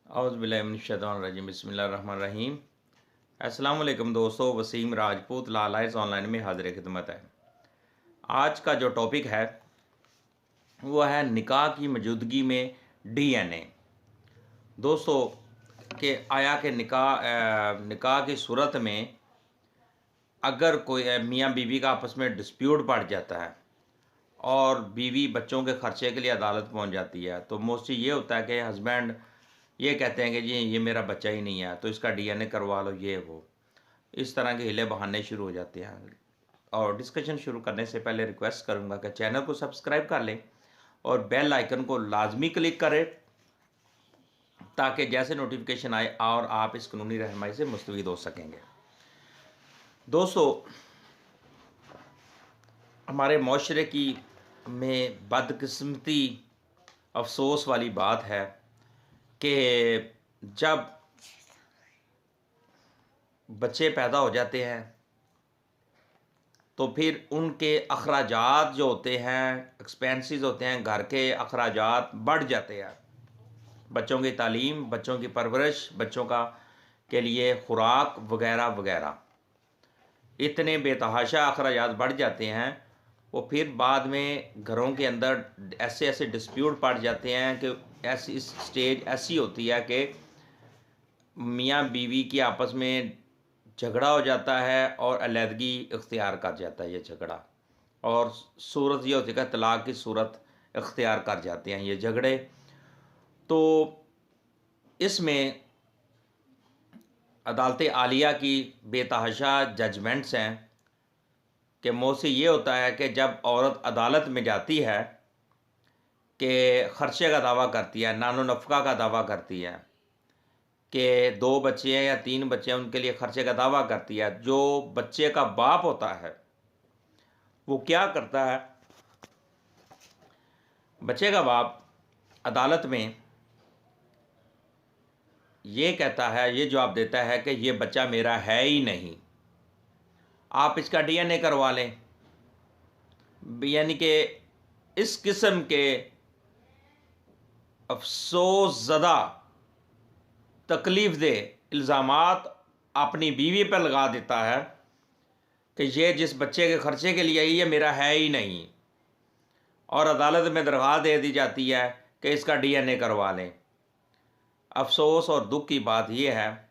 औज़ुबिल्लाहिमिनश्शैतानिर्रजीम बिस्मिल्लाहिर्रहमानिर्रहीम। अस्सलाम वालेकुम दोस्तों, Waseem Rajput law lights online में हाज़िर खिदमत है। आज का जो टॉपिक है वो है निकाह की मौजूदगी में डीएनए। दोस्तों के आया कि निकाह की सूरत में अगर कोई मियाँ बीवी का आपस में डिस्प्यूट बढ़ जाता है और बीवी बच्चों के खर्चे के लिए अदालत पहुंच जाती है, तो मोस्टली ये होता है कि हस्बैंड ये कहते हैं कि जी ये मेरा बच्चा ही नहीं है तो इसका डीएनए करवा लो, ये वो इस तरह के हिले बहाने शुरू हो जाते हैं। और डिस्कशन शुरू करने से पहले रिक्वेस्ट करूंगा कि चैनल को सब्सक्राइब कर लें और बेल आइकन को लाजमी क्लिक करें ताकि जैसे नोटिफिकेशन आए और आप इस कानूनी रहनुमाई से मुस्तफ़ीद हो सकेंगे। दोस्तों, हमारे माशरे की में बदकिस्मती अफसोस वाली बात है कि जब बच्चे पैदा हो जाते हैं तो फिर उनके अखराजात जो होते हैं, एक्सपेंसेस होते हैं, घर के अखराजात बढ़ जाते हैं। बच्चों की तालीम, बच्चों की परवरिश, बच्चों का के लिए खुराक वगैरह वगैरह, इतने बेतहाशा अखराजात बढ़ जाते हैं। वो फिर बाद में घरों के अंदर ऐसे ऐसे डिस्प्यूट पड़ जाते हैं कि ऐसी स्टेज ऐसी होती है कि मियाँ बीवी की आपस में झगड़ा हो जाता है और अलहदगी इख्तियार कर जाता है ये झगड़ा, और सूरत ये होती है कि तलाक की सूरत इख्तियार कर जाते हैं ये झगड़े। तो इसमें अदालत आलिया की बेतहाशा जजमेंट्स हैं कि मौसी ये होता है कि जब औरत अदालत में जाती है कि ख़र्चे का दावा करती है, नानो नफ़का का दावा करती है कि 2 बच्चे हैं या 3 बच्चे हैं, उनके लिए ख़र्चे का दावा करती है, जो बच्चे का बाप होता है वो क्या करता है, बच्चे का बाप अदालत में ये कहता है, ये जवाब देता है कि ये बच्चा मेरा है ही नहीं, आप इसका डीएनए करवा लें। यानी कि इस किस्म के अफसोस ज़दा तकलीफ़ दे इल्ज़ामात अपनी बीवी पर लगा देता है कि ये जिस बच्चे के ख़र्चे के लिए ये मेरा है ही नहीं, और अदालत में दरख्वास्त दे दी जाती है कि इसका डीएनए करवा लें। अफसोस और दुख की बात यह है,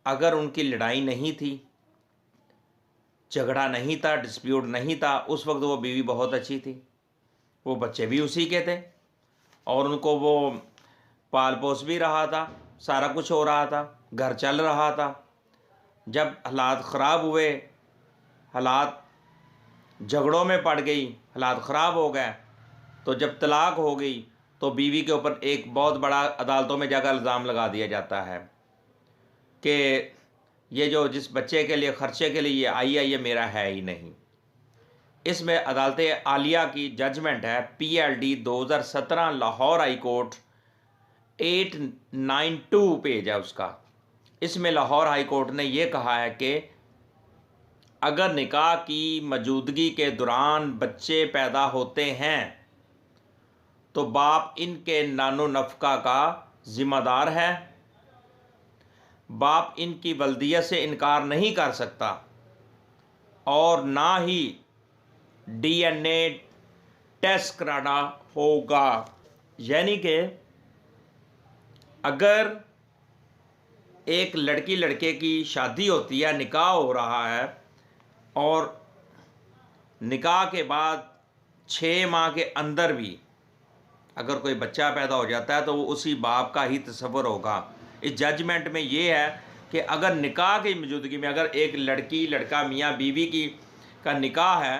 अगर उनकी लड़ाई नहीं थी, झगड़ा नहीं था, डिस्प्यूट नहीं था, उस वक्त वो बीवी बहुत अच्छी थी, वो बच्चे भी उसी के थे और उनको वो पाल पोस भी रहा था, सारा कुछ हो रहा था, घर चल रहा था। जब हालात ख़राब हुए, हालात झगड़ों में पड़ गई, हालात ख़राब हो गए, तो जब तलाक हो गई तो बीवी के ऊपर एक बहुत बड़ा अदालतों में जाकर इल्ज़ाम लगा दिया जाता है कि ये जो जिस बच्चे के लिए ख़र्चे के लिए ये आई है ये मेरा है ही नहीं। इसमें अदालत आलिया की जजमेंट है PLD 2017 Lahore high court 892 page है उसका। इसमें लाहौर हाई कोर्ट ने यह कहा है कि अगर निकाह की मौजूदगी के दौरान बच्चे पैदा होते हैं तो बाप इनके नानो नफ़का का ज़िम्मेदार है। बाप इनकी वल्दियत से इनकार नहीं कर सकता और ना ही डीएनए टेस्ट कराना होगा। यानी कि अगर एक लड़की लड़के की शादी होती है, निकाह हो रहा है, और निकाह के बाद 6 माह के अंदर भी अगर कोई बच्चा पैदा हो जाता है तो वो उसी बाप का ही तस्वर होगा। इस जजमेंट में ये है कि अगर निकाह की मौजूदगी में अगर एक लड़की लड़का मियाँ बीवी की का निकाह है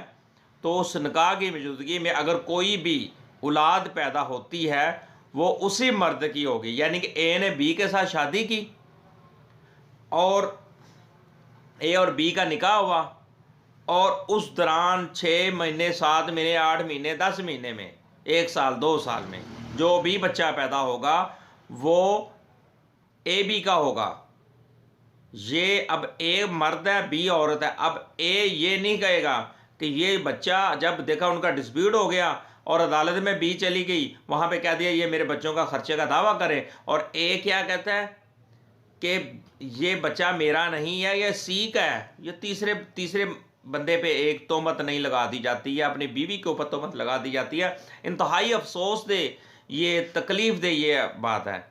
तो उस निकाह की मौजूदगी में अगर कोई भी औलाद पैदा होती है वो उसी मर्द की होगी। यानी कि ए ने बी के साथ शादी की और ए और बी का निकाह हुआ और उस दौरान 6 महीने, 7 महीने, 8 महीने, 10 महीने में, 1 साल, 2 साल में जो भी बच्चा पैदा होगा वो ए बी का होगा। ये अब ए मर्द है, बी औरत है। अब ए ये नहीं कहेगा कि ये बच्चा, जब देखा उनका डिस्प्यूट हो गया और अदालत में भी चली गई, वहाँ पे कह दिया ये मेरे बच्चों का खर्चे का दावा करें, और ए क्या कहता है कि ये बच्चा मेरा नहीं है, ये सी का है। ये तीसरे बंदे पे एक तोहमत नहीं लगा दी जाती है, अपनी बीवी के ऊपर तोहमत लगा दी जाती है। इंतहाई अफसोस दे, ये तकलीफ दे ये बात है।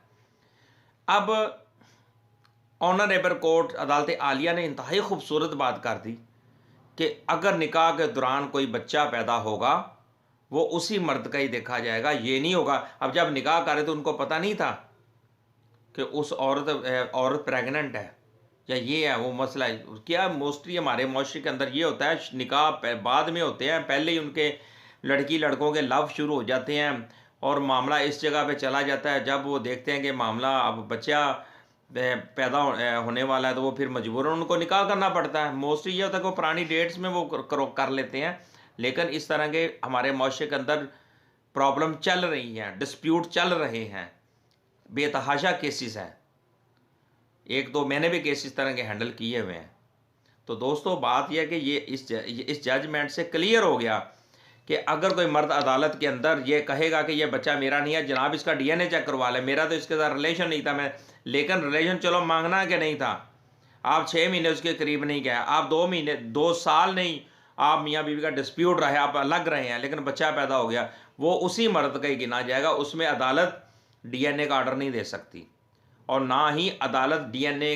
अब ऑनरेबल कोर्ट अदालत आलिया ने इंतहाई खूबसूरत बात कर दी कि अगर निकाह के दौरान कोई बच्चा पैदा होगा वो उसी मर्द का ही देखा जाएगा, ये नहीं होगा। अब जब निकाह करे तो उनको पता नहीं था कि उस औरत प्रेग्नेंट है या ये है वो मसला है क्या। मोस्टली हमारे माशरे के अंदर ये होता है, निकाह बाद में होते हैं, पहले ही उनके लड़की लड़कों के लव शुरू हो जाते हैं और मामला इस जगह पे चला जाता है। जब वो देखते हैं कि मामला अब बच्चा पैदा होने वाला है तो वो फिर मजबूरन उनको निकाह करना पड़ता है। मोस्टली ये होता है कि वो पुरानी डेट्स में वो कर लेते हैं, लेकिन इस तरह के हमारे माशरे के अंदर प्रॉब्लम चल रही हैं, डिस्प्यूट चल रहे हैं, बेतहाशा केसेस हैं। एक दो मैंने भी केस इस तरह के हैंडल किए हुए हैं। तो दोस्तों बात यह है कि ये इस जजमेंट से क्लियर हो गया कि अगर कोई मर्द अदालत के अंदर ये कहेगा कि ये बच्चा मेरा नहीं है, जनाब इसका डीएनए चेक करवा ले, मेरा तो इसके साथ रिलेशन नहीं था, मैं लेकिन रिलेशन चलो मांगना कि नहीं था, आप 6 महीने उसके करीब नहीं गए, आप 2 महीने 2 साल नहीं, आप मियाँ बीवी का डिस्प्यूट रहे, आप अलग रहे हैं, लेकिन बच्चा पैदा हो गया, वो उसी मर्द का ही गिना जाएगा। उसमें अदालत डीएनए का आर्डर नहीं दे सकती और ना ही अदालत डीएनए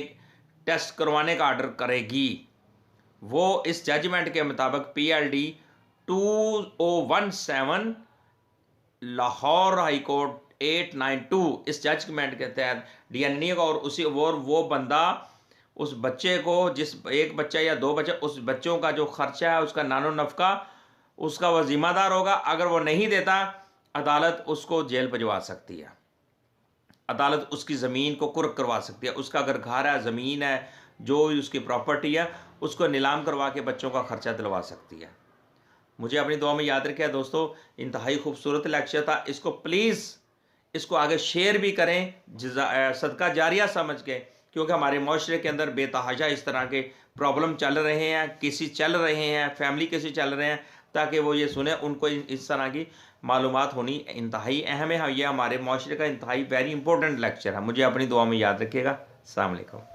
टेस्ट करवाने का आर्डर करेगी। वो इस जजमेंट के मुताबिक PLD 2017 लाहौर हाई कोर्ट 892 इस जजमेंट के तहत डीएनए का और उसी वो बंदा उस बच्चे को, जिस एक बच्चा या 2 बच्चे, उस बच्चों का जो खर्चा है उसका नानो नफका उसका वह जिम्मेदार होगा। अगर वो नहीं देता अदालत उसको जेल भिजवा सकती है, अदालत उसकी ज़मीन को कुर्क करवा सकती है, उसका अगर घर है, ज़मीन है, जो भी उसकी प्रॉपर्टी है उसको नीलाम करवा के बच्चों का खर्चा दिलवा सकती है। मुझे अपनी दुआ में याद रखिए दोस्तों, इंतहाई खूबसूरत लेक्चर था, इसको प्लीज़ इसको आगे शेयर भी करें सदका जारिया समझ के, क्योंकि हमारे माशरे के अंदर बेतहाशा इस तरह के प्रॉब्लम चल रहे हैं, केसेस चल रहे हैं, फैमिली केसेस चल रहे हैं, ताकि वो ये सुने, उनको इस तरह की मालूमात होनी इंतहाई अहम है। ये हमारे माशरे का इंतहाई वेरी इंपॉर्टेंट लेक्चर है। मुझे अपनी दुआ में याद रखिएगा। अस्सलाम वालेकुम।